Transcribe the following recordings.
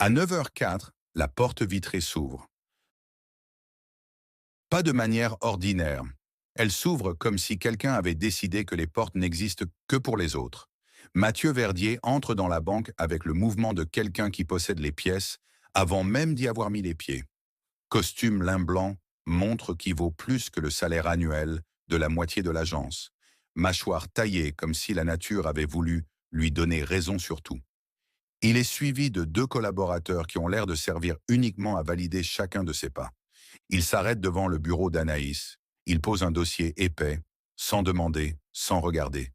À 9h04, la porte vitrée s'ouvre. Pas de manière ordinaire. Elle s'ouvre comme si quelqu'un avait décidé que les portes n'existent que pour les autres. Mathieu Verdier entre dans la banque avec le mouvement de quelqu'un qui possède les pièces, avant même d'y avoir mis les pieds. Costume lin blanc, montre qui vaut plus que le salaire annuel de la moitié de l'agence. Mâchoire taillée comme si la nature avait voulu lui donner raison sur tout. Il est suivi de deux collaborateurs qui ont l'air de servir uniquement à valider chacun de ses pas. Il s'arrête devant le bureau d'Anaïs. Il pose un dossier épais, sans demander, sans regarder.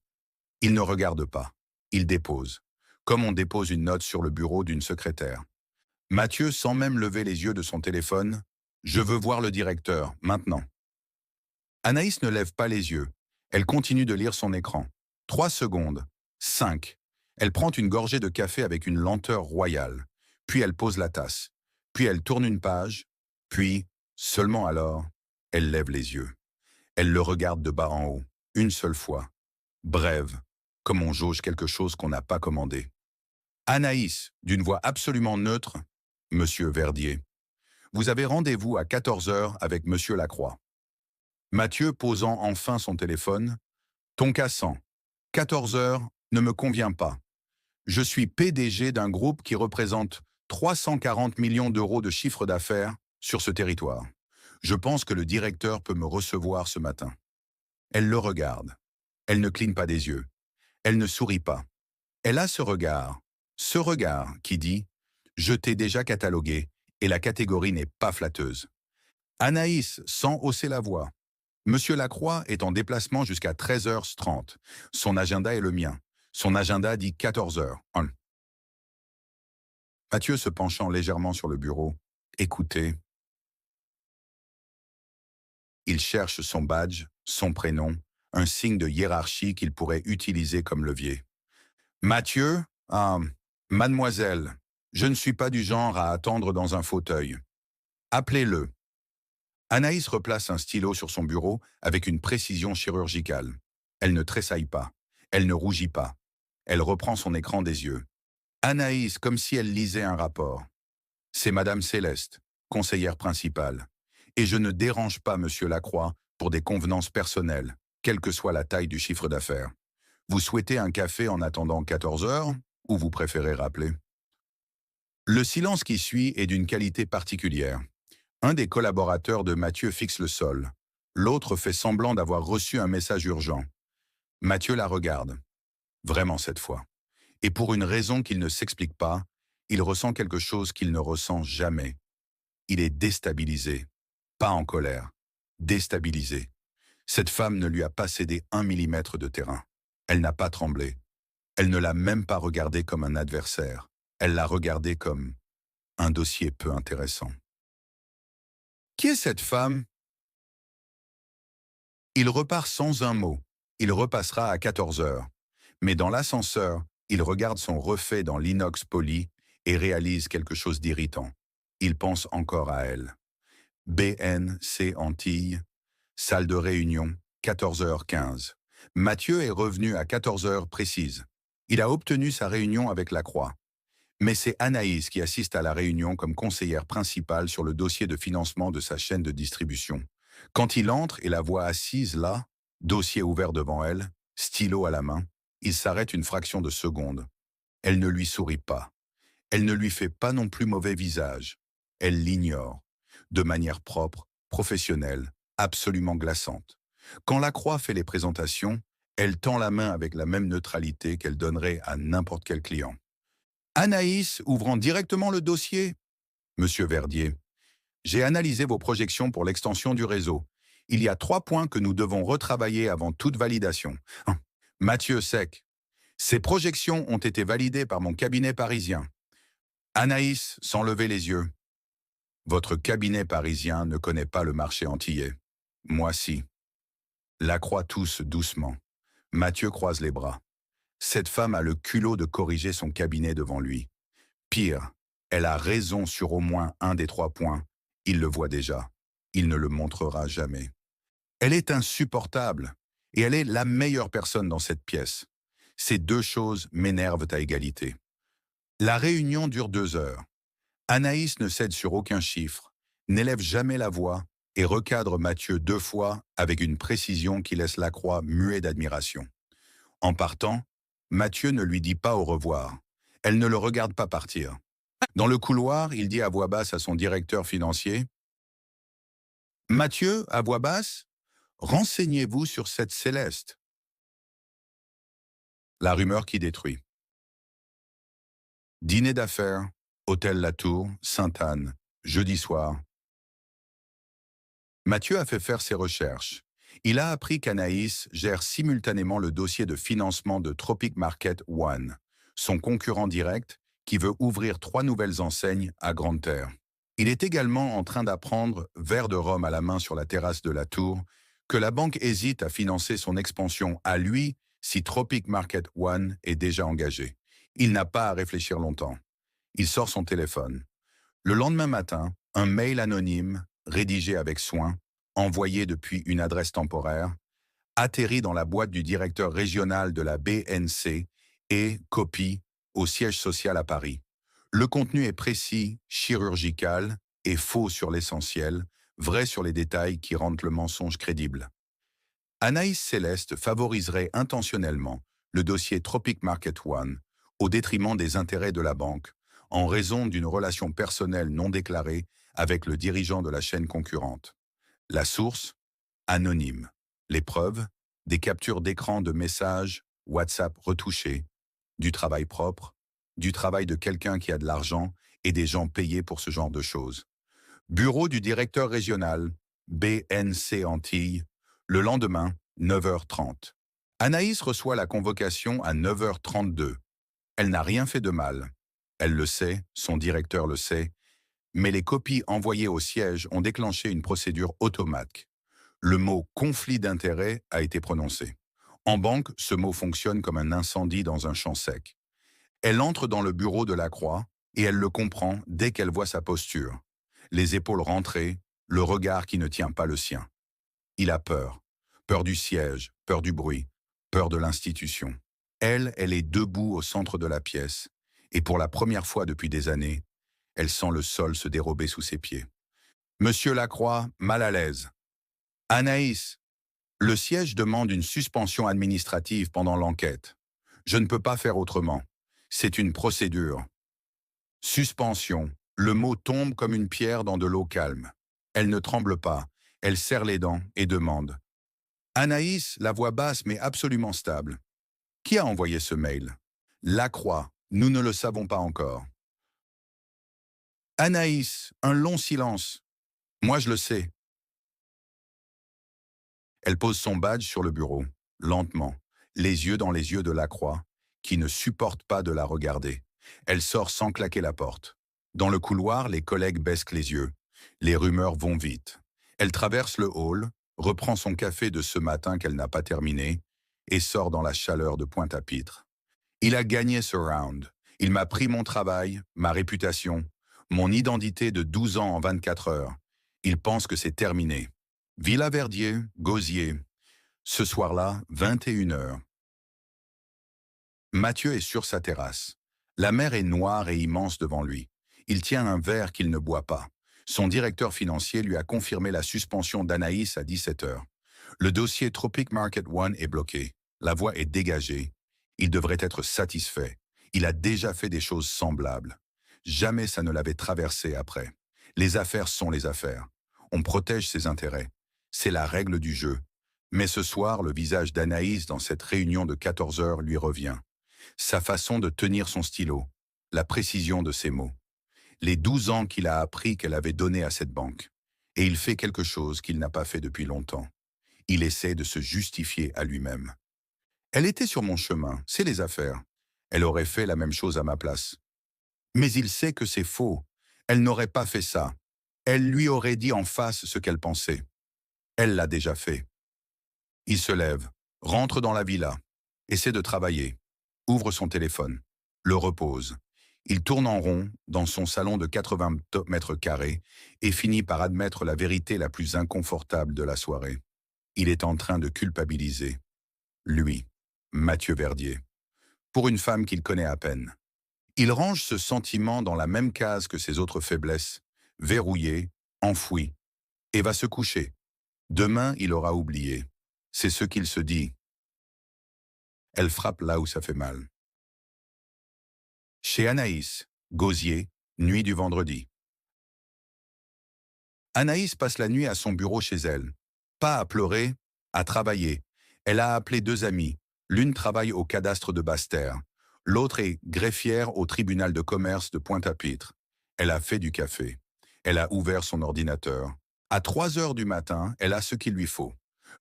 Il ne regarde pas. Il dépose, comme on dépose une note sur le bureau d'une secrétaire. Mathieu, sans même lever les yeux de son téléphone, « Je veux voir le directeur, maintenant ». Anaïs ne lève pas les yeux. Elle continue de lire son écran. 3 secondes. 5. Elle prend une gorgée de café avec une lenteur royale. Puis elle pose la tasse. Puis elle tourne une page. Puis, seulement alors, elle lève les yeux. Elle le regarde de bas en haut, une seule fois. Brève, comme on jauge quelque chose qu'on n'a pas commandé. Anaïs, d'une voix absolument neutre, « Monsieur Verdier, vous avez rendez-vous à 14 heures avec Monsieur Lacroix. » Mathieu posant enfin son téléphone, « Ton cassant, 14 heures ne me convient pas. Je suis PDG d'un groupe qui représente 340 millions d'euros de chiffre d'affaires sur ce territoire. Je pense que le directeur peut me recevoir ce matin. » Elle le regarde. Elle ne cligne pas des yeux. Elle ne sourit pas. Elle a ce regard qui dit « Je t'ai déjà catalogué et la catégorie n'est pas flatteuse. » Anaïs, sans hausser la voix. « Monsieur Lacroix est en déplacement jusqu'à 13h30. Son agenda est le mien. Son agenda dit 14h. » Mathieu se penchant légèrement sur le bureau. « Écoutez. » Il cherche son badge, son prénom, un signe de hiérarchie qu'il pourrait utiliser comme levier. « Mathieu, mademoiselle, je ne suis pas du genre à attendre dans un fauteuil. Appelez-le. » Anaïs replace un stylo sur son bureau avec une précision chirurgicale. Elle ne tressaille pas. Elle ne rougit pas. Elle reprend son écran des yeux. Anaïs, comme si elle lisait un rapport. « C'est Madame Céleste, conseillère principale. Et je ne dérange pas Monsieur Lacroix pour des convenances personnelles, quelle que soit la taille du chiffre d'affaires. Vous souhaitez un café en attendant 14 heures ou vous préférez rappeler ?» Le silence qui suit est d'une qualité particulière. Un des collaborateurs de Mathieu fixe le sol. L'autre fait semblant d'avoir reçu un message urgent. Mathieu la regarde. Vraiment cette fois. Et pour une raison qu'il ne s'explique pas, il ressent quelque chose qu'il ne ressent jamais. Il est déstabilisé. Pas en colère. Déstabilisé. Cette femme ne lui a pas cédé 1 millimètre de terrain. Elle n'a pas tremblé. Elle ne l'a même pas regardé comme un adversaire. Elle l'a regardé comme un dossier peu intéressant. Qui est cette femme? Il repart sans un mot. Il repassera à 14 heures. Mais dans l'ascenseur, il regarde son reflet dans l'inox poli et réalise quelque chose d'irritant. Il pense encore à elle. BNC Antilles, salle de réunion, 14h15. Mathieu est revenu à 14 heures précises. Il a obtenu sa réunion avec Lacroix. Mais c'est Anaïs qui assiste à la réunion comme conseillère principale sur le dossier de financement de sa chaîne de distribution. Quand il entre et la voit assise là, dossier ouvert devant elle, stylo à la main, il s'arrête une fraction de seconde. Elle ne lui sourit pas. Elle ne lui fait pas non plus mauvais visage. Elle l'ignore, de manière propre, professionnelle, absolument glaçante. Quand Lacroix fait les présentations, elle tend la main avec la même neutralité qu'elle donnerait à n'importe quel client. Anaïs, ouvrant directement le dossier. « Monsieur Verdier, j'ai analysé vos projections pour l'extension du réseau. Il y a 3 points que nous devons retravailler avant toute validation. Mathieu sec. Ces projections ont été validées par mon cabinet parisien. » Anaïs, sans lever les yeux. « Votre cabinet parisien ne connaît pas le marché antillais. Moi si. » Lacroix tousse doucement. Mathieu croise les bras. Cette femme a le culot de corriger son cabinet devant lui. Pire, elle a raison sur au moins un des 3 points. Il le voit déjà. Il ne le montrera jamais. Elle est insupportable et elle est la meilleure personne dans cette pièce. Ces 2 choses m'énervent à égalité. La réunion dure 2 heures. Anaïs ne cède sur aucun chiffre, n'élève jamais la voix et recadre Mathieu 2 fois avec une précision qui laisse Lacroix muet d'admiration. En partant, Mathieu ne lui dit pas au revoir. Elle ne le regarde pas partir. Dans le couloir, il dit à voix basse à son directeur financier: Mathieu, à voix basse, renseignez-vous sur cette Céleste. La rumeur qui détruit. Dîner d'affaires, Hôtel Latour, Sainte-Anne, jeudi soir. Mathieu a fait faire ses recherches. Il a appris qu'Anaïs gère simultanément le dossier de financement de Tropic Market One, son concurrent direct, qui veut ouvrir 3 nouvelles enseignes à Grande Terre. Il est également en train d'apprendre, verre de rhum à la main sur la terrasse de la tour, que la banque hésite à financer son expansion à lui si Tropic Market One est déjà engagé. Il n'a pas à réfléchir longtemps. Il sort son téléphone. Le lendemain matin, un mail anonyme, rédigé avec soin, envoyé depuis une adresse temporaire, atterrit dans la boîte du directeur régional de la BNC et copie au siège social à Paris. Le contenu est précis, chirurgical et faux sur l'essentiel, vrai sur les détails qui rendent le mensonge crédible. Anaïs Céleste favoriserait intentionnellement le dossier Tropic Market One au détriment des intérêts de la banque, en raison d'une relation personnelle non déclarée avec le dirigeant de la chaîne concurrente. La source: anonyme. Les preuves: des captures d'écran de messages, WhatsApp retouchés, du travail propre, du travail de quelqu'un qui a de l'argent et des gens payés pour ce genre de choses. Bureau du directeur régional, BNC Antilles, le lendemain, 9h30. Anaïs reçoit la convocation à 9h32. Elle n'a rien fait de mal. Elle le sait, son directeur le sait, mais les copies envoyées au siège ont déclenché une procédure automate. Le mot « conflit d'intérêts » a été prononcé. En banque, ce mot fonctionne comme un incendie dans un champ sec. Elle entre dans le bureau de Lacroix et elle le comprend dès qu'elle voit sa posture. Les épaules rentrées, le regard qui ne tient pas le sien. Il a peur. Peur du siège, peur du bruit, peur de l'institution. Elle est debout au centre de la pièce, et pour la première fois depuis des années, elle sent le sol se dérober sous ses pieds. Monsieur Lacroix, mal à l'aise. Anaïs, le siège demande une suspension administrative pendant l'enquête. Je ne peux pas faire autrement. C'est une procédure. Suspension. Le mot tombe comme une pierre dans de l'eau calme. Elle ne tremble pas. Elle serre les dents et demande. Anaïs, la voix basse mais absolument stable. Qui a envoyé ce mail? Lacroix. Nous ne le savons pas encore. Anaïs, un long silence. Moi je le sais. Elle pose son badge sur le bureau, lentement, les yeux dans les yeux de Lacroix, qui ne supporte pas de la regarder. Elle sort sans claquer la porte. Dans le couloir, les collègues baissent les yeux. Les rumeurs vont vite. Elle traverse le hall, reprend son café de ce matin qu'elle n'a pas terminé, et sort dans la chaleur de Pointe-à-Pitre. Il a gagné ce round. Il m'a pris mon travail, ma réputation, mon identité de 12 ans en 24 heures. Il pense que c'est terminé. Villa Verdier, Gosier. Ce soir-là, 21h. Mathieu est sur sa terrasse. La mer est noire et immense devant lui. Il tient un verre qu'il ne boit pas. Son directeur financier lui a confirmé la suspension d'Anaïs à 17h. Le dossier Tropic Market One est bloqué. La voie est dégagée. Il devrait être satisfait. Il a déjà fait des choses semblables. Jamais ça ne l'avait traversé après. Les affaires sont les affaires. On protège ses intérêts. C'est la règle du jeu. Mais ce soir, le visage d'Anaïs dans cette réunion de 14 heures lui revient. Sa façon de tenir son stylo, la précision de ses mots. Les 12 ans qu'il a appris qu'elle avait donné à cette banque. Et il fait quelque chose qu'il n'a pas fait depuis longtemps. Il essaie de se justifier à lui-même. Elle était sur mon chemin, c'est les affaires. Elle aurait fait la même chose à ma place. Mais il sait que c'est faux. Elle n'aurait pas fait ça. Elle lui aurait dit en face ce qu'elle pensait. Elle l'a déjà fait. Il se lève, rentre dans la villa, essaie de travailler, ouvre son téléphone, le repose. Il tourne en rond dans son salon de 80 mètres carrés et finit par admettre la vérité la plus inconfortable de la soirée. Il est en train de culpabiliser. Lui, Mathieu Verdier, pour une femme qu'il connaît à peine. Il range ce sentiment dans la même case que ses autres faiblesses, verrouillé, enfoui, et va se coucher. Demain, il aura oublié. C'est ce qu'il se dit. Elle frappe là où ça fait mal. Chez Anaïs, Gosier, nuit du vendredi. Anaïs passe la nuit à son bureau chez elle. Pas à pleurer, à travailler. Elle a appelé deux amies. L'une travaille au cadastre de Basse-Terre. L'autre est greffière au tribunal de commerce de Pointe-à-Pitre. Elle a fait du café. Elle a ouvert son ordinateur. À 3 heures du matin, elle a ce qu'il lui faut.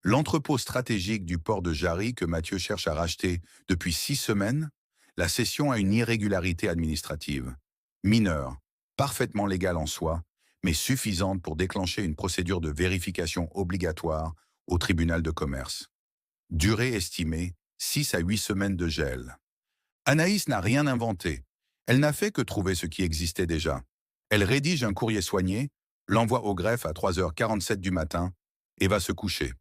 L'entrepôt stratégique du port de Jarry que Mathieu cherche à racheter depuis 6 semaines, la cession a une irrégularité administrative. Mineure, parfaitement légale en soi, mais suffisante pour déclencher une procédure de vérification obligatoire au tribunal de commerce. Durée estimée, 6 à 8 semaines de gel. Anaïs n'a rien inventé. Elle n'a fait que trouver ce qui existait déjà. Elle rédige un courrier soigné, l'envoie au greffe à 3h47 du matin et va se coucher.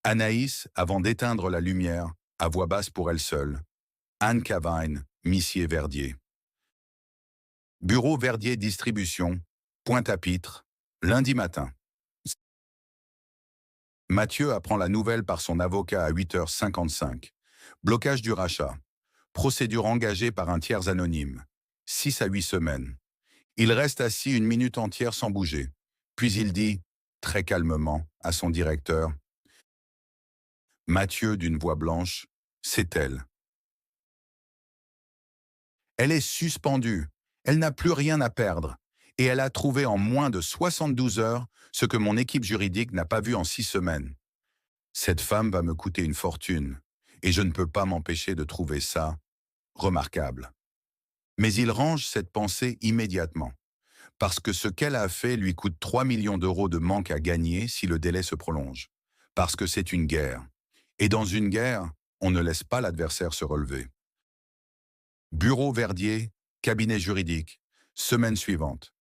Anaïs, avant d'éteindre la lumière, à voix basse pour elle seule, Anne Cavine, Missier Verdier. Bureau Verdier Distribution, Pointe-à-Pitre, lundi matin. Mathieu apprend la nouvelle par son avocat à 8h55. Blocage du rachat. Procédure engagée par un tiers anonyme. 6 à 8 semaines. Il reste assis une minute entière sans bouger. Puis il dit, très calmement, à son directeur, « Mathieu d'une voix blanche, c'est elle. Elle est suspendue. Elle n'a plus rien à perdre. Et elle a trouvé en moins de 72 heures ce que mon équipe juridique n'a pas vu en 6 semaines. Cette femme va me coûter une fortune. Et je ne peux pas m'empêcher de trouver ça remarquable. » Mais il range cette pensée immédiatement. Parce que ce qu'elle a fait lui coûte 3 millions d'euros de manque à gagner si le délai se prolonge. Parce que c'est une guerre. Et dans une guerre, on ne laisse pas l'adversaire se relever. Bureau Verdier, cabinet juridique, semaine suivante.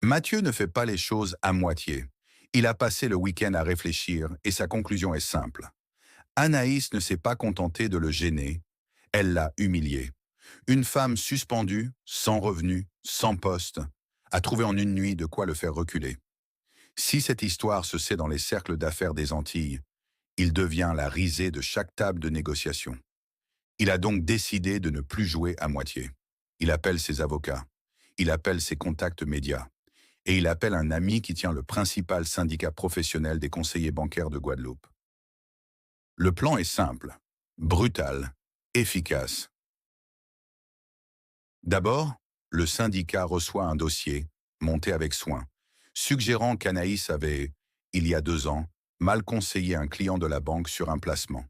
Mathieu ne fait pas les choses à moitié. Il a passé le week-end à réfléchir et sa conclusion est simple. Anaïs ne s'est pas contentée de le gêner, elle l'a humilié. Une femme suspendue, sans revenu, sans poste, a trouvé en une nuit de quoi le faire reculer. Si cette histoire se sait dans les cercles d'affaires des Antilles, il devient la risée de chaque table de négociation. Il a donc décidé de ne plus jouer à moitié. Il appelle ses avocats, il appelle ses contacts médias, et il appelle un ami qui tient le principal syndicat professionnel des conseillers bancaires de Guadeloupe. Le plan est simple, brutal, efficace. D'abord, le syndicat reçoit un dossier, monté avec soin, suggérant qu'Anaïs avait, il y a 2 ans, mal conseillé un client de la banque sur un placement.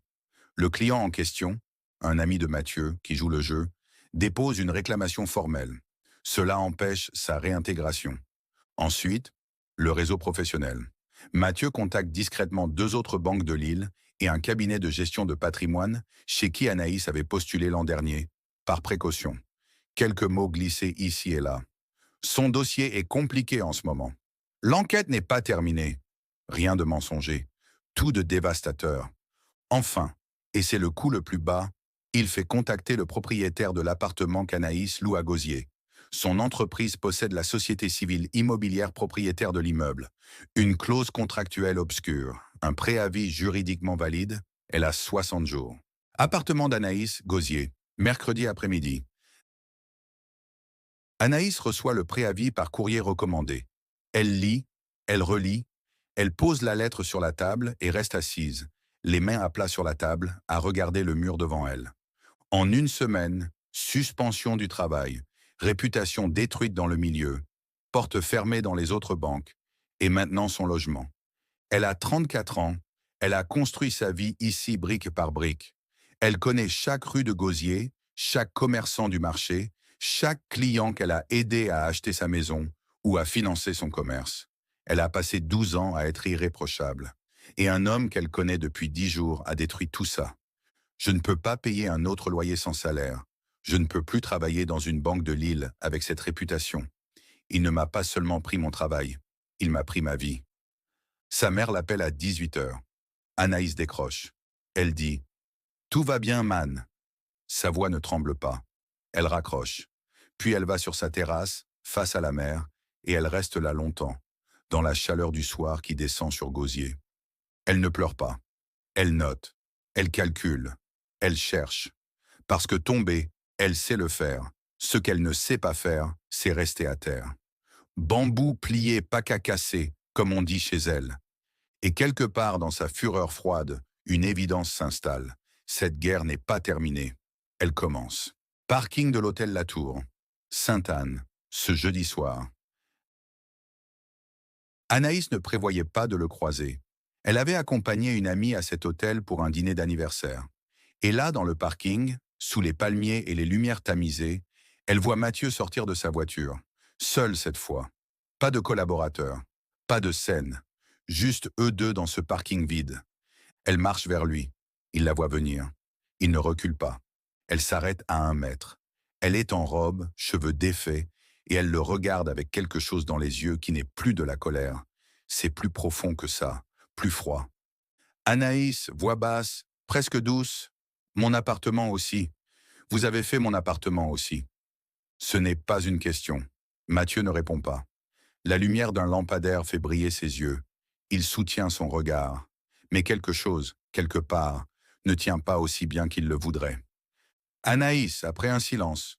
Le client en question, un ami de Mathieu qui joue le jeu, dépose une réclamation formelle. Cela empêche sa réintégration. Ensuite, le réseau professionnel. Mathieu contacte discrètement 2 autres banques de Lille et un cabinet de gestion de patrimoine chez qui Anaïs avait postulé l'an dernier, par précaution. Quelques mots glissés ici et là. Son dossier est compliqué en ce moment. L'enquête n'est pas terminée. Rien de mensonger. Tout de dévastateur. Enfin, et c'est le coup le plus bas, il fait contacter le propriétaire de l'appartement qu'Anaïs loue à Gosier. Son entreprise possède la société civile immobilière propriétaire de l'immeuble. Une clause contractuelle obscure, un préavis juridiquement valide, elle a 60 jours. Appartement d'Anaïs, Gosier, mercredi après-midi. Anaïs reçoit le préavis par courrier recommandé. Elle lit, elle relit, elle pose la lettre sur la table et reste assise, les mains à plat sur la table, à regarder le mur devant elle. En une semaine, suspension du travail, réputation détruite dans le milieu, porte fermée dans les autres banques, et maintenant son logement. Elle a 34 ans, elle a construit sa vie ici brique par brique. Elle connaît chaque rue de Gosier, chaque commerçant du marché, chaque client qu'elle a aidé à acheter sa maison ou à financer son commerce. Elle a passé 12 ans à être irréprochable. Et un homme qu'elle connaît depuis 10 jours a détruit tout ça. Je ne peux pas payer un autre loyer sans salaire. Je ne peux plus travailler dans une banque de Lille avec cette réputation. Il ne m'a pas seulement pris mon travail, il m'a pris ma vie. Sa mère l'appelle à 18 heures. Anaïs décroche. Elle dit « Tout va bien, man ». Sa voix ne tremble pas. Elle raccroche. Puis elle va sur sa terrasse, face à la mer, et elle reste là longtemps, dans la chaleur du soir qui descend sur Gosier. Elle ne pleure pas. Elle note. Elle calcule. Elle cherche. Parce que tomber, elle sait le faire. Ce qu'elle ne sait pas faire, c'est rester à terre. Bambou plié, pas qu'à casser, comme on dit chez elle. Et quelque part dans sa fureur froide, une évidence s'installe. Cette guerre n'est pas terminée. Elle commence. Parking de l'hôtel Latour. Sainte-Anne, ce jeudi soir. Anaïs ne prévoyait pas de le croiser. Elle avait accompagné une amie à cet hôtel pour un dîner d'anniversaire. Et là, dans le parking, sous les palmiers et les lumières tamisées, elle voit Mathieu sortir de sa voiture. Seul cette fois. Pas de collaborateur. Pas de scène. Juste eux deux dans ce parking vide. Elle marche vers lui. Il la voit venir. Il ne recule pas. Elle s'arrête à 1 mètre. Elle est en robe, cheveux défaits, et elle le regarde avec quelque chose dans les yeux qui n'est plus de la colère. C'est plus profond que ça, plus froid. Anaïs, voix basse, presque douce. Mon appartement aussi. Vous avez fait mon appartement aussi. Ce n'est pas une question. Mathieu ne répond pas. La lumière d'un lampadaire fait briller ses yeux. Il soutient son regard. Mais quelque chose, quelque part, ne tient pas aussi bien qu'il le voudrait. Anaïs, après un silence.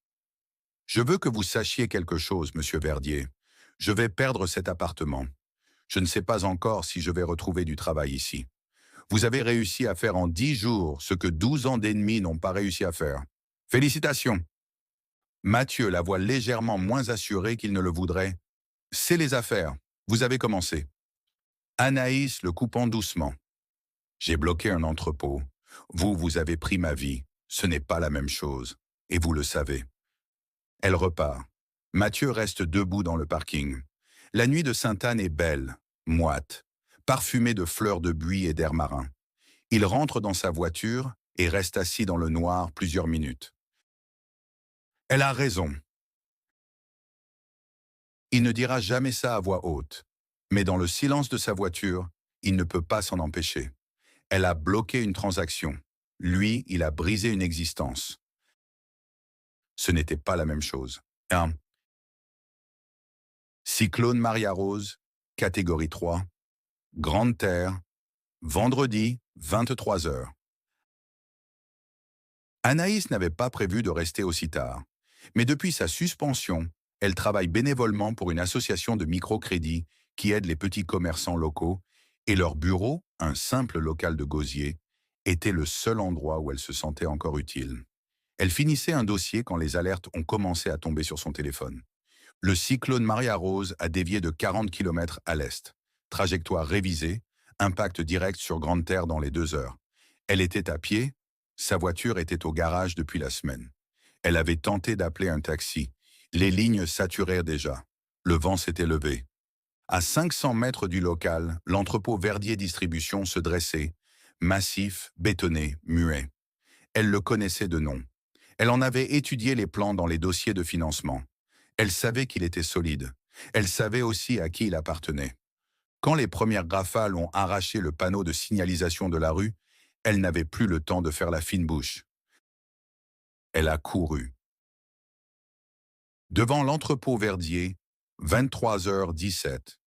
Je veux que vous sachiez quelque chose, monsieur Verdier. Je vais perdre cet appartement. Je ne sais pas encore si je vais retrouver du travail ici. Vous avez réussi à faire en 10 jours ce que 12 ans d'ennemis n'ont pas réussi à faire. Félicitations. Mathieu, la voix légèrement moins assurée qu'il ne le voudrait. C'est les affaires. Vous avez commencé. Anaïs le coupant doucement. J'ai bloqué un entrepôt. Vous avez pris ma vie. Ce n'est pas la même chose. Et vous le savez. Elle repart. Mathieu reste debout dans le parking. La nuit de Sainte-Anne est belle, moite, parfumée de fleurs de buis et d'air marin. Il rentre dans sa voiture et reste assis dans le noir plusieurs minutes. Elle a raison. Il ne dira jamais ça à voix haute. Mais dans le silence de sa voiture, il ne peut pas s'en empêcher. Elle a bloqué une transaction. Lui, il a brisé une existence. Ce n'était pas la même chose. 1. Cyclone Maria-Rose, catégorie 3. Grande Terre, vendredi, 23 heures. Anaïs n'avait pas prévu de rester aussi tard. Mais depuis sa suspension, elle travaille bénévolement pour une association de microcrédit qui aide les petits commerçants locaux, et leur bureau, un simple local de Gosier, était le seul endroit où elle se sentait encore utile. Elle finissait un dossier quand les alertes ont commencé à tomber sur son téléphone. Le cyclone Maria-Rose a dévié de 40 km à l'est. Trajectoire révisée, impact direct sur Grande Terre dans les 2 heures. Elle était à pied, sa voiture était au garage depuis la semaine. Elle avait tenté d'appeler un taxi. Les lignes saturèrent déjà. Le vent s'était levé. À 500 mètres du local, l'entrepôt Verdier Distribution se dressait, massif, bétonné, muet. Elle le connaissait de nom. Elle en avait étudié les plans dans les dossiers de financement. Elle savait qu'il était solide. Elle savait aussi à qui il appartenait. Quand les premières rafales ont arraché le panneau de signalisation de la rue, elle n'avait plus le temps de faire la fine bouche. Elle a couru. Devant l'entrepôt Verdier, 23h17.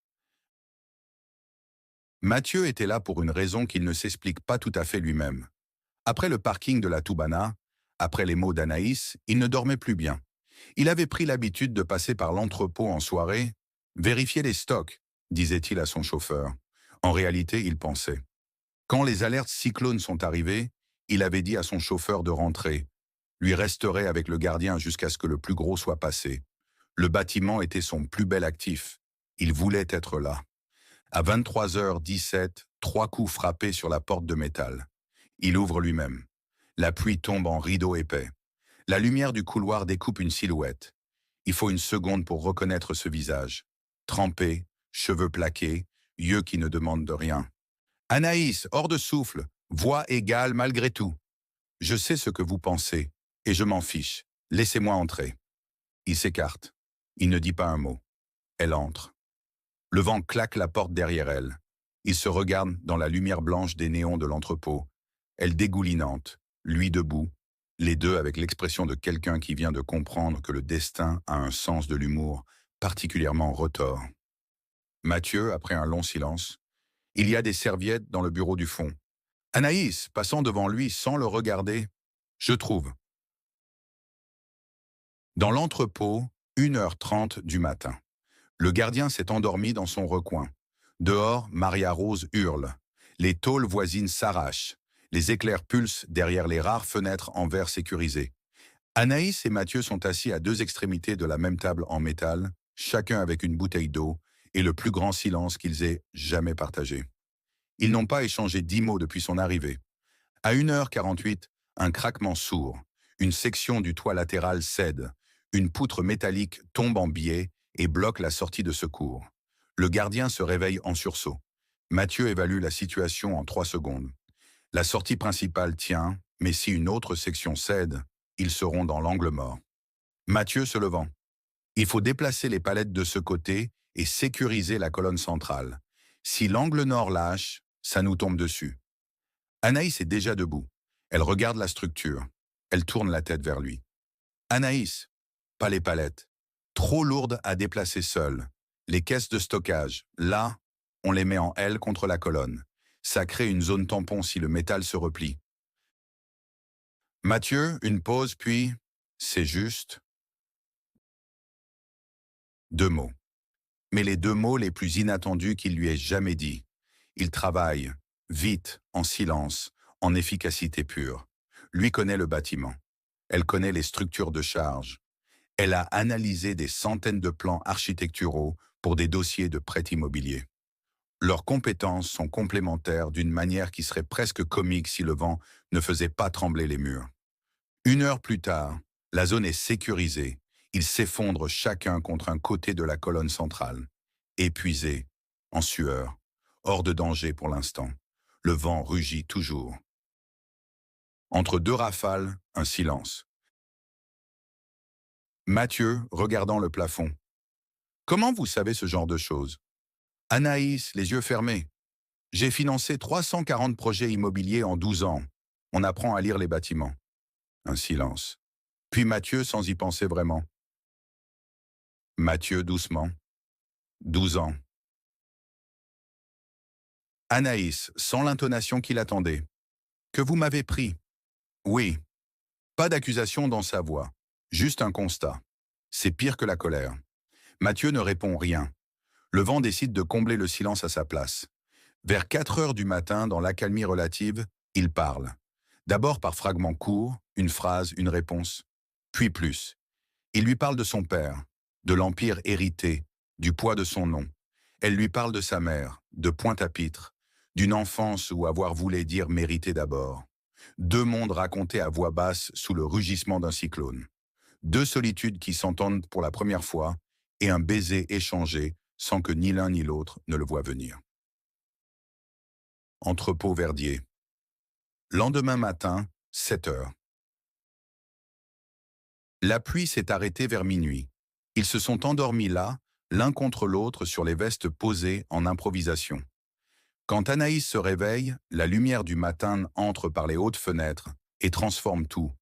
Mathieu était là pour une raison qu'il ne s'explique pas tout à fait lui-même. Après le parking de la Toubana, après les mots d'Anaïs, il ne dormait plus bien. Il avait pris l'habitude de passer par l'entrepôt en soirée, vérifier les stocks, disait-il à son chauffeur. En réalité, il pensait. Quand les alertes cyclones sont arrivées, il avait dit à son chauffeur de rentrer, lui resterait avec le gardien jusqu'à ce que le plus gros soit passé. Le bâtiment était son plus bel actif. Il voulait être là. À 23h17, 3 coups frappés sur la porte de métal. Il ouvre lui-même. La pluie tombe en rideau épais. La lumière du couloir découpe une silhouette. Il faut une seconde pour reconnaître ce visage. Trempé, cheveux plaqués, yeux qui ne demandent de rien. Anaïs, hors de souffle, voix égale malgré tout. Je sais ce que vous pensez, et je m'en fiche. Laissez-moi entrer. Il s'écarte. Il ne dit pas un mot. Elle entre. Le vent claque la porte derrière elle. Il se regarde dans la lumière blanche des néons de l'entrepôt. Elle dégoulinante, lui debout. les deux avec l'expression de quelqu'un qui vient de comprendre que le destin a un sens de l'humour particulièrement retors. Mathieu, après un long silence, il y a des serviettes dans le bureau du fond. Anaïs, passant devant lui sans le regarder, je trouve. Dans l'entrepôt, 1h30 du matin. Le gardien s'est endormi dans son recoin. Dehors, Maria-Rose hurle. Les tôles voisines s'arrachent. Les éclairs pulsent derrière les rares fenêtres en verre sécurisé. Anaïs et Mathieu sont assis à deux extrémités de la même table en métal, chacun avec une bouteille d'eau, et le plus grand silence qu'ils aient jamais partagé. Ils n'ont pas échangé 10 mots depuis son arrivée. À 1h48, un craquement sourd. Une section du toit latéral cède. Une poutre métallique tombe en biais et bloque la sortie de secours. Le gardien se réveille en sursaut. Mathieu évalue la situation en 3 secondes. La sortie principale tient, mais si une autre section cède, ils seront dans l'angle mort. Mathieu se levant. Il faut déplacer les palettes de ce côté et sécuriser la colonne centrale. Si l'angle nord lâche, ça nous tombe dessus. Anaïs est déjà debout. Elle regarde la structure. Elle tourne la tête vers lui. Anaïs, pas les palettes. Trop lourdes à déplacer seules. Les caisses de stockage, là, on les met en L contre la colonne. Ça crée une zone tampon si le métal se replie. Mathieu, une pause, puis, c'est juste 2 mots. Mais les 2 mots les plus inattendus qu'il lui ait jamais dit. Il travaille, vite, en silence, en efficacité pure. Lui connaît le bâtiment. Elle connaît les structures de charge. Elle a analysé des centaines de plans architecturaux pour des dossiers de prêt immobilier. Leurs compétences sont complémentaires d'une manière qui serait presque comique si le vent ne faisait pas trembler les murs. 1 heure plus tard, la zone est sécurisée. Ils s'effondrent chacun contre un côté de la colonne centrale. Épuisés, en sueur, hors de danger pour l'instant. Le vent rugit toujours. Entre 2 rafales, un silence. Mathieu, regardant le plafond. Comment vous savez ce genre de choses? Anaïs, les yeux fermés. J'ai financé 340 projets immobiliers en 12 ans. On apprend à lire les bâtiments. Un silence. Puis Mathieu sans y penser vraiment. Mathieu doucement. 12 ans. Anaïs, sans l'intonation qu'il attendait. Que vous m'avez pris. Oui. Pas d'accusation dans sa voix. Juste un constat. C'est pire que la colère. Mathieu ne répond rien. Le vent décide de combler le silence à sa place. Vers 4 heures du matin, dans l'accalmie relative, il parle. D'abord par fragments courts, une phrase, une réponse. Puis plus. Il lui parle de son père, de l'empire hérité, du poids de son nom. Elle lui parle de sa mère, de Pointe-à-Pitre, d'une enfance où avoir voulu dire mériter d'abord. 2 mondes racontés à voix basse sous le rugissement d'un cyclone. 2 solitudes qui s'entendent pour la première fois et un baiser échangé sans que ni l'un ni l'autre ne le voient venir. Entrepôt Verdier. Lendemain matin, 7 heures. La pluie s'est arrêtée vers minuit. Ils se sont endormis là, l'un contre l'autre sur les vestes posées en improvisation. Quand Anaïs se réveille, la lumière du matin entre par les hautes fenêtres et transforme tout.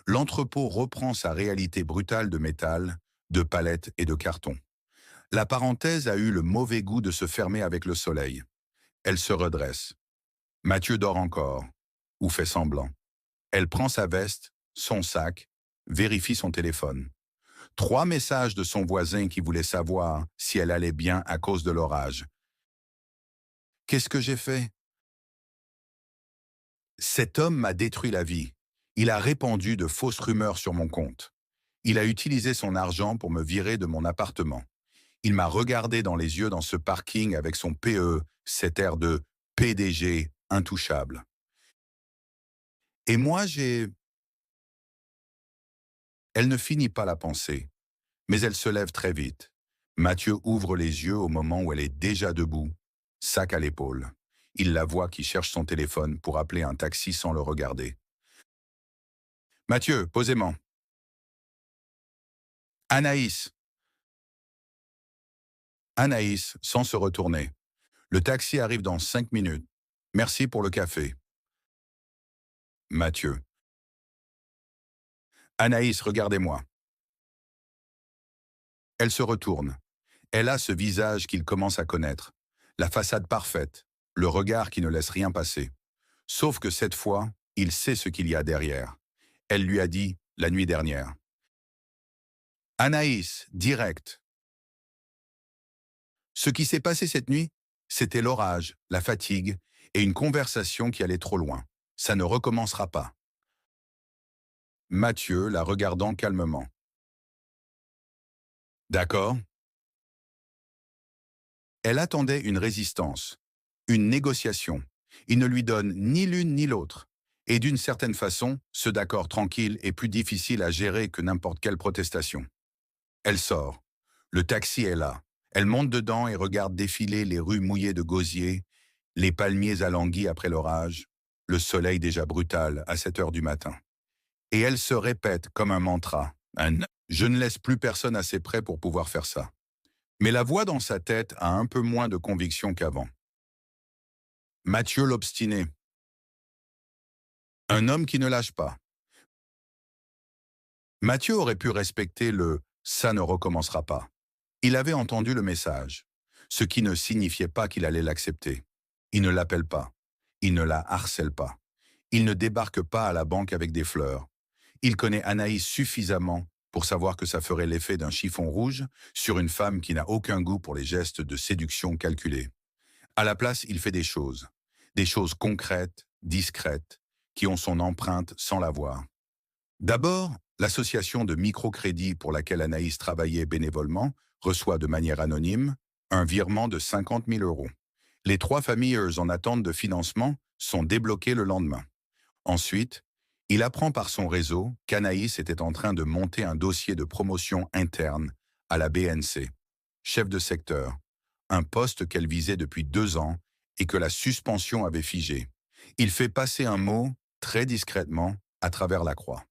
L'entrepôt reprend sa réalité brutale de métal, de palettes et de carton. La parenthèse a eu le mauvais goût de se fermer avec le soleil. Elle se redresse. Mathieu dort encore, ou fait semblant. Elle prend sa veste, son sac, vérifie son téléphone. 3 messages de son voisin qui voulait savoir si elle allait bien à cause de l'orage. Qu'est-ce que j'ai fait? Cet homme m'a détruit la vie. Il a répandu de fausses rumeurs sur mon compte. Il a utilisé son argent pour me virer de mon appartement. Il m'a regardé dans les yeux dans ce parking avec son PE, cet air de PDG intouchable. Et moi, Elle ne finit pas la pensée, mais elle se lève très vite. Mathieu ouvre les yeux au moment où elle est déjà debout, sac à l'épaule. Il la voit qui cherche son téléphone pour appeler un taxi sans le regarder. Mathieu, posément. Anaïs. Anaïs, sans se retourner. Le taxi arrive dans 5 minutes. Merci pour le café. Mathieu. Anaïs, regardez-moi. Elle se retourne. Elle a ce visage qu'il commence à connaître. La façade parfaite, le regard qui ne laisse rien passer. Sauf que cette fois, il sait ce qu'il y a derrière. Elle lui a dit, la nuit dernière. Anaïs, direct. Ce qui s'est passé cette nuit, c'était l'orage, la fatigue et une conversation qui allait trop loin. Ça ne recommencera pas. Mathieu la regardant calmement. D'accord. Elle attendait une résistance, une négociation. Il ne lui donne ni l'une ni l'autre. Et d'une certaine façon, ce d'accord tranquille est plus difficile à gérer que n'importe quelle protestation. Elle sort. Le taxi est là. Elle monte dedans et regarde défiler les rues mouillées de gosiers, les palmiers alanguis après l'orage, le soleil déjà brutal à 7 heures du matin. Et elle se répète comme un mantra. Je ne laisse plus personne assez près pour pouvoir faire ça. Mais la voix dans sa tête a un peu moins de conviction qu'avant. Mathieu l'obstiné. Un homme qui ne lâche pas. Mathieu aurait pu respecter le « ça ne recommencera pas ». Il avait entendu le message, ce qui ne signifiait pas qu'il allait l'accepter. Il ne l'appelle pas. Il ne la harcèle pas. Il ne débarque pas à la banque avec des fleurs. Il connaît Anaïs suffisamment pour savoir que ça ferait l'effet d'un chiffon rouge sur une femme qui n'a aucun goût pour les gestes de séduction calculés. À la place, il fait des choses concrètes, discrètes, qui ont son empreinte sans la voir. D'abord, l'association de microcrédit pour laquelle Anaïs travaillait bénévolement reçoit de manière anonyme un virement de 50 000 euros. Les 3 familles en attente de financement sont débloquées le lendemain. Ensuite, il apprend par son réseau qu'Anaïs était en train de monter un dossier de promotion interne à la BNC, chef de secteur, un poste qu'elle visait depuis 2 ans et que la suspension avait figé. Il fait passer un mot, très discrètement, à travers la croix.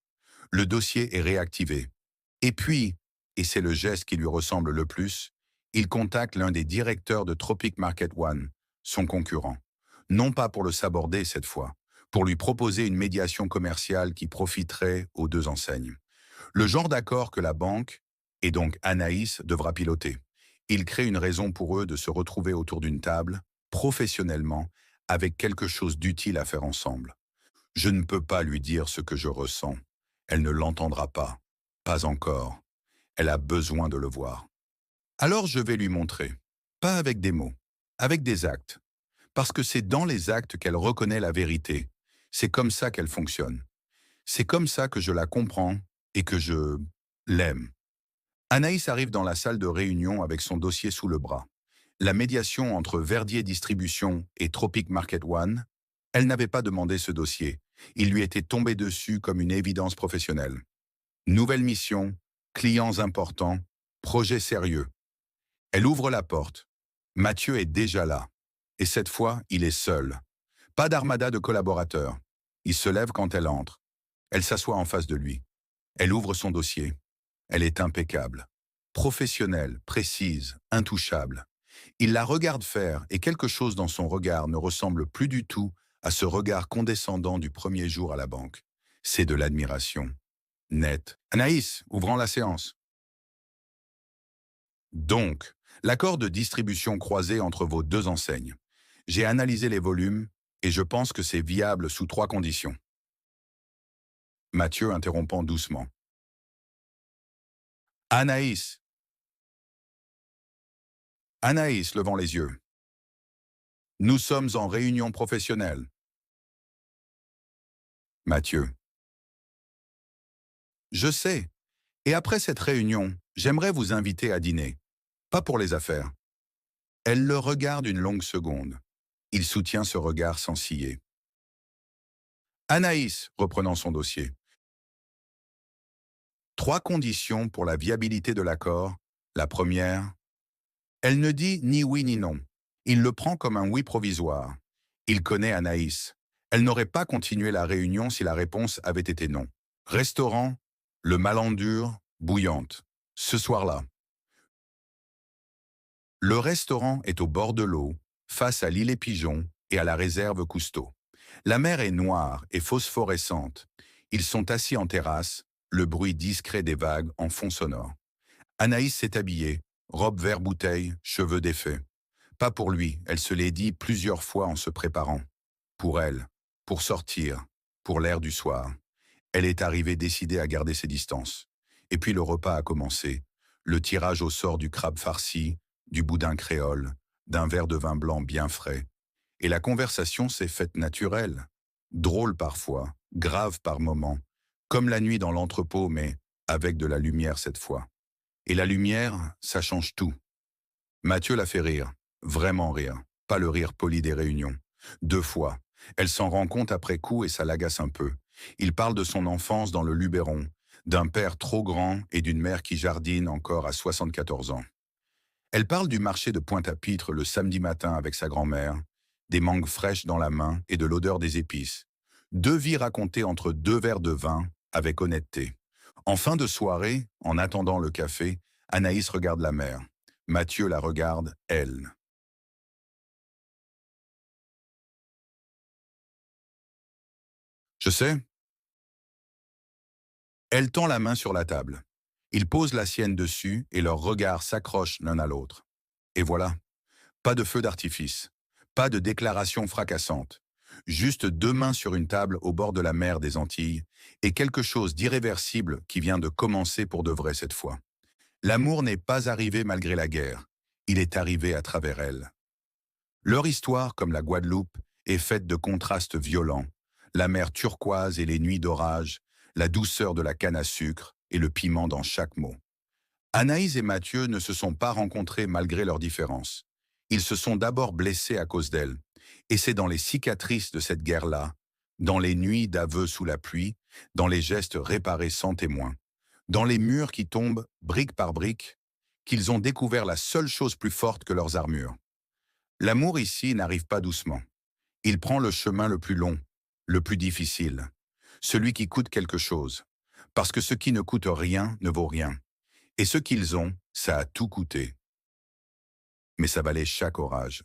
Le dossier est réactivé. Et puis, et c'est le geste qui lui ressemble le plus, il contacte l'un des directeurs de Tropic Market One, son concurrent. Non pas pour le saborder cette fois, pour lui proposer une médiation commerciale qui profiterait aux 2 enseignes. Le genre d'accord que la banque, et donc Anaïs, devra piloter. Il crée une raison pour eux de se retrouver autour d'une table, professionnellement, avec quelque chose d'utile à faire ensemble. Je ne peux pas lui dire ce que je ressens. Elle ne l'entendra pas. Pas encore. Elle a besoin de le voir. Alors je vais lui montrer. Pas avec des mots, avec des actes. Parce que c'est dans les actes qu'elle reconnaît la vérité. C'est comme ça qu'elle fonctionne. C'est comme ça que je la comprends et que je l'aime. Anaïs arrive dans la salle de réunion avec son dossier sous le bras. La médiation entre Verdier Distribution et Tropic Market One, elle n'avait pas demandé ce dossier. Il lui était tombé dessus comme une évidence professionnelle. Nouvelle mission, clients importants, projet sérieux. Elle ouvre la porte. Mathieu est déjà là. Et cette fois, il est seul. Pas d'armada de collaborateurs. Il se lève quand elle entre. Elle s'assoit en face de lui. Elle ouvre son dossier. Elle est impeccable. Professionnelle, précise, intouchable. Il la regarde faire et quelque chose dans son regard ne ressemble plus du tout à ce regard condescendant du premier jour à la banque. C'est de l'admiration. Net. Anaïs, ouvrant la séance. Donc, l'accord de distribution croisé entre vos 2 enseignes. J'ai analysé les volumes et je pense que c'est viable sous 3 conditions. Mathieu interrompant doucement. Anaïs. Anaïs levant les yeux. Nous sommes en réunion professionnelle. Mathieu. Je sais. Et après cette réunion, j'aimerais vous inviter à dîner. Pas pour les affaires. Elle le regarde une longue seconde. Il soutient ce regard sans ciller. Anaïs, reprenant son dossier. 3 conditions pour la viabilité de l'accord. La première, elle ne dit ni oui ni non. Il le prend comme un oui provisoire. Il connaît Anaïs. Elle n'aurait pas continué la réunion si la réponse avait été non. Restaurant, le Malandure, bouillante. Ce soir-là. Le restaurant est au bord de l'eau, face à l'île Pigeon et à la réserve Cousteau. La mer est noire et phosphorescente. Ils sont assis en terrasse, le bruit discret des vagues en fond sonore. Anaïs s'est habillée, robe vert bouteille, cheveux défaits. Pas pour lui, elle se l'est dit plusieurs fois en se préparant. Pour elle, pour sortir, pour l'air du soir. Elle est arrivée décidée à garder ses distances. Et puis le repas a commencé. Le tirage au sort du crabe farci, du boudin créole, d'un verre de vin blanc bien frais. Et la conversation s'est faite naturelle. Drôle parfois, grave par moments. Comme la nuit dans l'entrepôt, mais avec de la lumière cette fois. Et la lumière, ça change tout. Mathieu l'a fait rire. Vraiment rire. Pas le rire poli des réunions. 2 fois. Elle s'en rend compte après coup et ça l'agace un peu. Il parle de son enfance dans le Luberon, d'un père trop grand et d'une mère qui jardine encore à 74 ans. Elle parle du marché de Pointe-à-Pitre le samedi matin avec sa grand-mère, des mangues fraîches dans la main et de l'odeur des épices. 2 vies racontées entre 2 verres de vin, avec honnêteté. En fin de soirée, en attendant le café, Anaïs regarde la mer. Mathieu la regarde, elle. Je sais. Elle tend la main sur la table. Il pose la sienne dessus et leurs regards s'accrochent l'un à l'autre. Et voilà. Pas de feu d'artifice. Pas de déclaration fracassante. Juste 2 mains sur une table au bord de la mer des Antilles et quelque chose d'irréversible qui vient de commencer pour de vrai cette fois. L'amour n'est pas arrivé malgré la guerre. Il est arrivé à travers elle. Leur histoire, comme la Guadeloupe, est faite de contrastes violents. La mer turquoise et les nuits d'orage, la douceur de la canne à sucre et le piment dans chaque mot. Anaïs et Mathieu ne se sont pas rencontrés malgré leurs différences. Ils se sont d'abord blessés à cause d'elle. Et c'est dans les cicatrices de cette guerre-là, dans les nuits d'aveux sous la pluie, dans les gestes réparés sans témoin, dans les murs qui tombent brique par brique, qu'ils ont découvert la seule chose plus forte que leurs armures. L'amour ici n'arrive pas doucement. Il prend le chemin le plus long, le plus difficile, celui qui coûte quelque chose. Parce que ce qui ne coûte rien ne vaut rien. Et ce qu'ils ont, ça a tout coûté. Mais ça valait chaque orage.